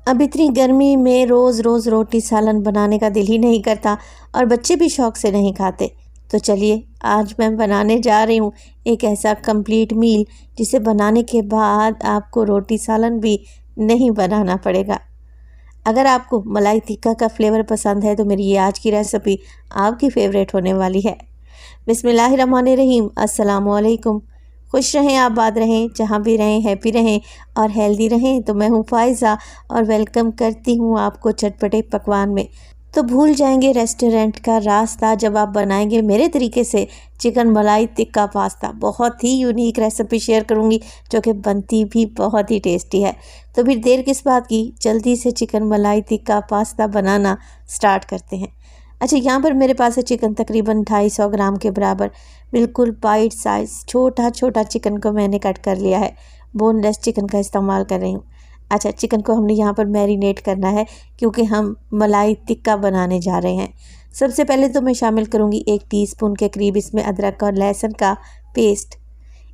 अब इतनी गर्मी में रोज़ रोज़ रोटी सालन बनाने का दिल ही नहीं करता और बच्चे भी शौक़ से नहीं खाते। तो चलिए आज मैं बनाने जा रही हूँ एक ऐसा कंप्लीट मील जिसे बनाने के बाद आपको रोटी सालन भी नहीं बनाना पड़ेगा। अगर आपको मलाई टिक्का का फ्लेवर पसंद है तो मेरी ये आज की रेसिपी आपकी फ़ेवरेट होने वाली है। बिस्मिल्लाहिर्रहमानिर्रहीम, अस्सलाम वालेकुम। खुश रहें, आबाद रहें, जहाँ भी रहें हैप्पी रहें और हेल्दी रहें। तो मैं हूँ फ़ाइज़ा और वेलकम करती हूँ आपको चटपटे पकवान में। तो भूल जाएंगे रेस्टोरेंट का रास्ता जब आप बनाएंगे मेरे तरीके से चिकन मलाई टिक्का पास्ता। बहुत ही यूनिक रेसिपी शेयर करूँगी जो कि बनती भी बहुत ही टेस्टी है। तो फिर देर किस बात की, जल्दी से चिकन मलाई टिक्का पास्ता बनाना स्टार्ट करते हैं। अच्छा, यहाँ पर मेरे पास है चिकन तकरीबन 250 ग्राम के बराबर। बिल्कुल बाइट साइज़ छोटा छोटा चिकन को मैंने कट कर लिया है। बोनलेस चिकन का इस्तेमाल कर रही हूँ। अच्छा, चिकन को हमने यहाँ पर मैरिनेट करना है क्योंकि हम मलाई टिक्का बनाने जा रहे हैं। सबसे पहले तो मैं शामिल करूँगी 1 टीस्पून के करीब इसमें अदरक और लहसुन का पेस्ट।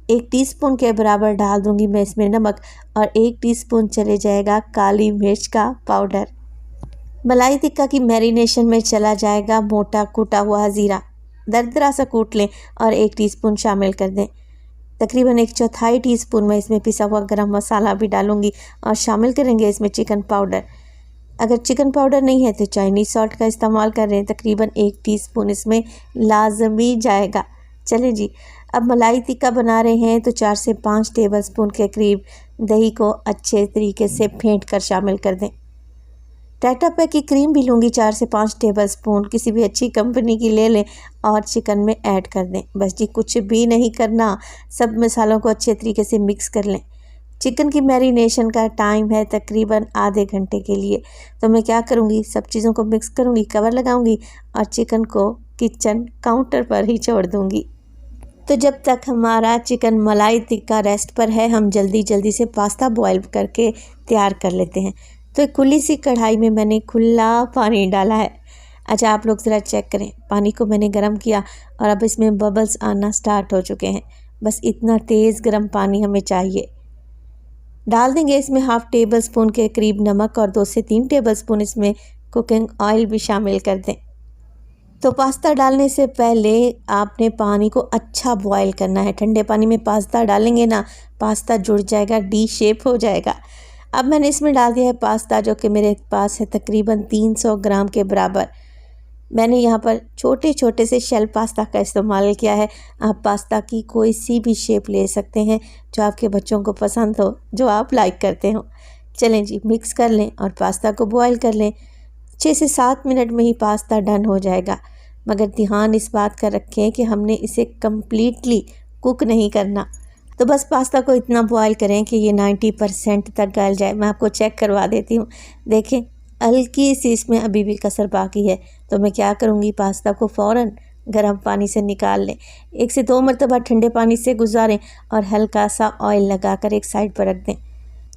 1 टीस्पून के बराबर डाल दूँगी मैं इसमें नमक और 1 टीस्पून चले जाएगा काली मिर्च का पाउडर। मलाई टिक्का की मैरिनेशन में चला जाएगा मोटा कूटा हुआ ज़ीरा। दरदरा सा कूट लें और 1 टीस्पून शामिल कर दें। तकरीबन 1/4 टीस्पून मैं इसमें पिसा हुआ गरम मसाला भी डालूंगी और शामिल करेंगे इसमें चिकन पाउडर। अगर चिकन पाउडर नहीं है तो चाइनीज़ सॉल्ट का इस्तेमाल कर रहे हैं। तकरीबन 1 टीस्पून इसमें लाजमी जाएगा। चलें जी, अब मलाई टिक्का बना रहे हैं तो 4 से 5 टेबलस्पून के करीब दही को अच्छे तरीके से फेंट कर शामिल कर दें। टाटा पैक की क्रीम भी लूँगी 4 से 5 टेबलस्पून, किसी भी अच्छी कंपनी की ले लें और चिकन में ऐड कर दें। बस जी, कुछ भी नहीं करना, सब मसालों को अच्छे तरीके से मिक्स कर लें। चिकन की मैरिनेशन का टाइम है तकरीबन आधे घंटे के लिए। तो मैं क्या करूँगी, सब चीज़ों को मिक्स करूँगी, कवर लगाऊँगी और चिकन को किचन काउंटर पर ही छोड़ दूँगी। तो जब तक हमारा चिकन मलाई टिक्का रेस्ट पर है, हम जल्दी जल्दी से पास्ता बॉयल करके तैयार कर लेते हैं। तो एक खुली सी कढ़ाई में मैंने खुला पानी डाला है। अच्छा, आप लोग ज़रा चेक करें, पानी को मैंने गर्म किया और अब इसमें बबल्स आना स्टार्ट हो चुके हैं। बस इतना तेज़ गर्म पानी हमें चाहिए। डाल देंगे इसमें 1/2 टेबलस्पून के करीब नमक और 2 से 3 टेबलस्पून इसमें कुकिंग ऑयल भी शामिल कर दें। तो पास्ता डालने से पहले आपने पानी को अच्छा बॉयल करना है। ठंडे पानी में पास्ता डालेंगे ना, पास्ता जुड़ जाएगा, डी शेप हो जाएगा। अब मैंने इसमें डाल दिया है पास्ता जो कि मेरे पास है तकरीबन 300 ग्राम के बराबर। मैंने यहाँ पर छोटे छोटे से शेल पास्ता का इस्तेमाल किया है। आप पास्ता की कोई सी भी शेप ले सकते हैं जो आपके बच्चों को पसंद हो, जो आप लाइक करते हो। चलें जी, मिक्स कर लें और पास्ता को बॉयल कर लें। 6 से 7 मिनट में ही पास्ता डन हो जाएगा। मगर ध्यान इस बात का रखें कि हमने इसे कम्प्लीटली कुक नहीं करना। तो बस पास्ता को इतना बॉयल करें कि ये 90% तक गल जाए। मैं आपको चेक करवा देती हूँ। देखें, हल्की सी इसमें अभी भी कसर बाकी है। तो मैं क्या करूँगी, पास्ता को फ़ौरन गर्म पानी से निकाल लें। 1 से 2 मरतबा ठंडे पानी से गुजारें और हल्का सा ऑयल लगाकर एक साइड पर रख दें।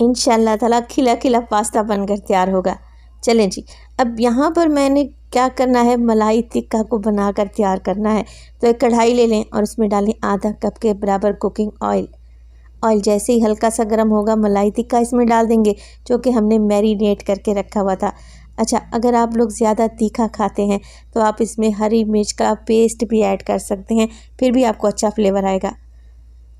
इंशाल्लाह ताला खिला खिला पास्ता बनकर तैयार होगा। चलें जी, अब यहाँ पर मैंने क्या करना है, मलाई टिक्का को बनाकर तैयार करना है। तो एक कढ़ाई ले लें और उसमें डालें आधा कप के बराबर कुकिंग ऑयल। ऑयल जैसे ही हल्का सा गर्म होगा, मलाई टिक्का इसमें डाल देंगे जो कि हमने मैरिनेट करके रखा हुआ था। अच्छा, अगर आप लोग ज़्यादा तीखा खाते हैं तो आप इसमें हरी मिर्च का पेस्ट भी ऐड कर सकते हैं, फिर भी आपको अच्छा फ्लेवर आएगा।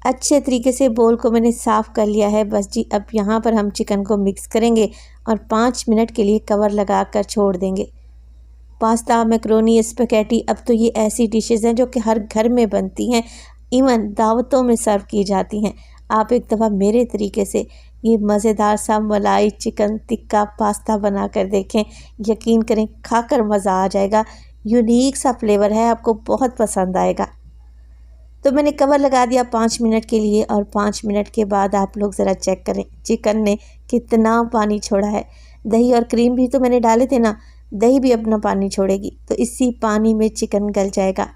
अच्छे तरीके से बोल को मैंने साफ़ कर लिया है। बस जी, अब यहाँ पर हम चिकन को मिक्स करेंगे और 5 मिनट के लिए कवर लगा कर छोड़ देंगे। पास्ता, मैक्रोनी, स्पैगेटी, अब तो ये ऐसी डिशेज़ हैं जो कि हर घर में बनती हैं, इवन दावतों में सर्व की जाती हैं। आप एक दफ़ा मेरे तरीके से ये मज़ेदार सा मलाई चिकन टिक्का पास्ता बना कर देखें। यकीन करें, खाकर मज़ा आ जाएगा। यूनिक सा फ्लेवर है, आपको बहुत पसंद आएगा। तो मैंने कवर लगा दिया 5 मिनट के लिए और 5 मिनट के बाद आप लोग ज़रा चेक करें चिकन ने कितना पानी छोड़ा है। दही और क्रीम भी तो मैंने डाले थे ना, दही भी अपना पानी छोड़ेगी, तो इसी पानी में चिकन गल जाएगा।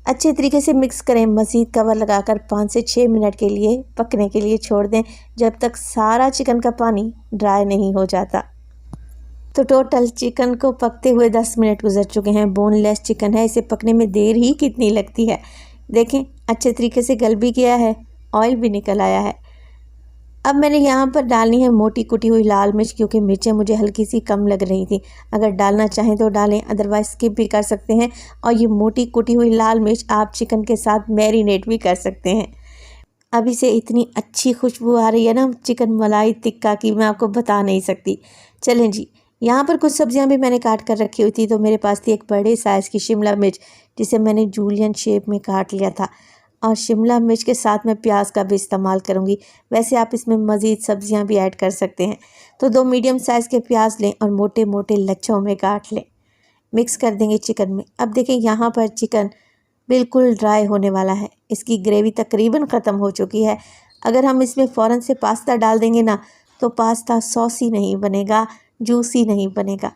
अच्छे तरीके से मिक्स करें। मज़ीद कवर लगाकर 5 से 6 मिनट के लिए पकने के लिए छोड़ दें, जब तक सारा चिकन का पानी ड्राई नहीं हो जाता। तो टोटल चिकन को पकते हुए 10 मिनट गुजर चुके हैं। बोनलेस चिकन है, इसे पकने में देर ही कितनी लगती है। देखें, अच्छे तरीके से गल भी गया है, ऑयल भी निकल आया है। अब मैंने यहाँ पर डालनी है मोटी कुटी हुई लाल मिर्च, क्योंकि मिर्चें मुझे हल्की सी कम लग रही थी। अगर डालना चाहें तो डालें, अदरवाइज़ स्किप भी कर सकते हैं। और ये मोटी कुटी हुई लाल मिर्च आप चिकन के साथ मैरिनेट भी कर सकते हैं। अभी से इतनी अच्छी खुशबू आ रही है ना चिकन मलाई टिक्का की, मैं आपको बता नहीं सकती। चलें जी, यहाँ पर कुछ सब्जियां भी मैंने काट कर रखी हुई थी। तो मेरे पास थी एक बड़े साइज़ की शिमला मिर्च, जिसे मैंने जूलियन शेप में काट लिया था। और शिमला मिर्च के साथ मैं प्याज का भी इस्तेमाल करूँगी। वैसे आप इसमें मज़ीद सब्जियां भी ऐड कर सकते हैं। तो 2 मीडियम साइज़ के प्याज लें और मोटे मोटे लच्छों में काट लें। मिक्स कर देंगे चिकन में। अब देखिए यहाँ पर चिकन बिल्कुल ड्राई होने वाला है, इसकी ग्रेवी तकरीबन ख़त्म हो चुकी है। अगर हम इसमें फ़ौरन से पास्ता डाल देंगे ना, तो पास्ता सॉसी नहीं बनेगा, जूसी नहीं बनेगा।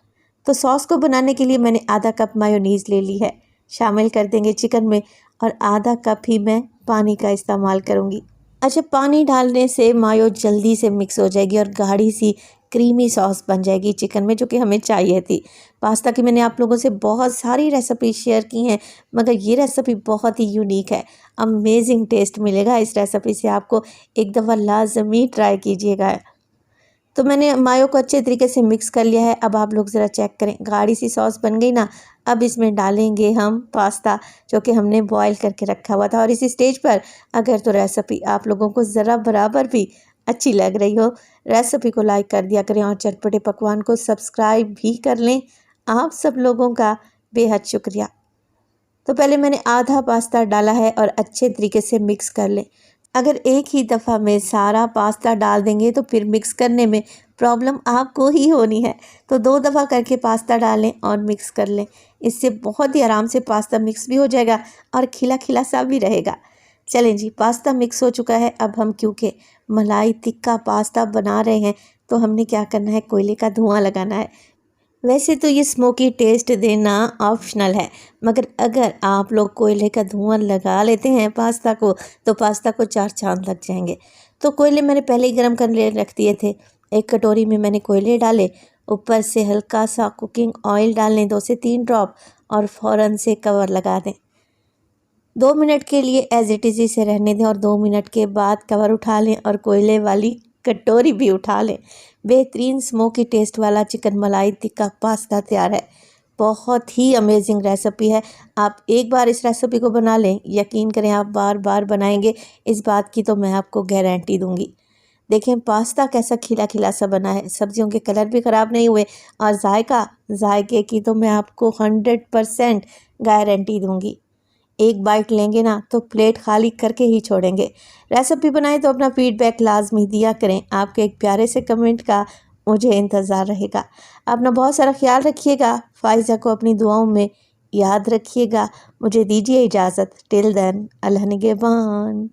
तो सॉस को बनाने के लिए मैंने आधा कप मायोनीज़ ले ली है, शामिल कर देंगे चिकन में। और आधा कप ही मैं पानी का इस्तेमाल करूँगी। अच्छा, पानी डालने से मायो जल्दी से मिक्स हो जाएगी और गाढ़ी सी क्रीमी सॉस बन जाएगी चिकन में, जो कि हमें चाहिए थी। पास्ता की मैंने आप लोगों से बहुत सारी रेसिपी शेयर की हैं, मगर ये रेसिपी बहुत ही यूनिक है। अमेजिंग टेस्ट मिलेगा इस रेसिपी से आपको, एक दफ़ा लाजमी ट्राई कीजिएगा। तो मैंने मायो को अच्छे तरीके से मिक्स कर लिया है। अब आप लोग ज़रा चेक करें, गाढ़ी सी सॉस बन गई ना। अब इसमें डालेंगे हम पास्ता, जो कि हमने बॉईल करके रखा हुआ था। और इसी स्टेज पर अगर तो रेसिपी आप लोगों को ज़रा बराबर भी अच्छी लग रही हो, रेसिपी को लाइक कर दिया करें और चटपटे पकवान को सब्सक्राइब भी कर लें। आप सब लोगों का बेहद शुक्रिया। तो पहले मैंने आधा पास्ता डाला है और अच्छे तरीके से मिक्स कर लें। अगर एक ही दफ़ा में सारा पास्ता डाल देंगे तो फिर मिक्स करने में प्रॉब्लम आपको ही होनी है। तो 2 दफ़ा करके पास्ता डालें और मिक्स कर लें। इससे बहुत ही आराम से पास्ता मिक्स भी हो जाएगा और खिला खिला सा भी रहेगा। चलें जी, पास्ता मिक्स हो चुका है। अब हम क्योंकि मलाई टिक्का पास्ता बना रहे हैं, तो हमने क्या करना है, कोयले का धुआं लगाना है। वैसे तो ये स्मोकी टेस्ट देना ऑप्शनल है, मगर अगर आप लोग कोयले का धुआं लगा लेते हैं पास्ता को, तो पास्ता को 4 चांद लग जाएंगे। तो कोयले मैंने पहले ही गर्म करने रख दिए थे। एक कटोरी में मैंने कोयले डाले, ऊपर से हल्का सा कुकिंग ऑयल डाल लें, 2 से 3 ड्रॉप, और फ़ौरन से कवर लगा दें। 2 मिनट के लिए एज इट इज़ इसे रहने दें और 2 मिनट के बाद कवर उठा लें और कोयले वाली कटोरी भी उठा लें। बेहतरीन स्मोकी टेस्ट वाला चिकन मलाई टिक्का पास्ता तैयार है। बहुत ही अमेजिंग रेसिपी है। आप एक बार इस रेसिपी को बना लें, यकीन करें आप बार बार बनाएंगे, इस बात की तो मैं आपको गारंटी दूंगी। देखें पास्ता कैसा खिला खिला सा बना है, सब्जियों के कलर भी ख़राब नहीं हुए, और जायके की तो मैं आपको 100% गारंटी दूंगी। एक बाइट लेंगे ना तो प्लेट खाली करके ही छोड़ेंगे। रेसिपी बनाएं तो अपना फीडबैक लाजमी दिया करें। आपके एक प्यारे से कमेंट का मुझे इंतज़ार रहेगा। अपना बहुत सारा ख्याल रखिएगा। फ़ाइज़ा को अपनी दुआओं में याद रखिएगा। मुझे दीजिए इजाज़त। टिल देन, अल्लाह निगहबान।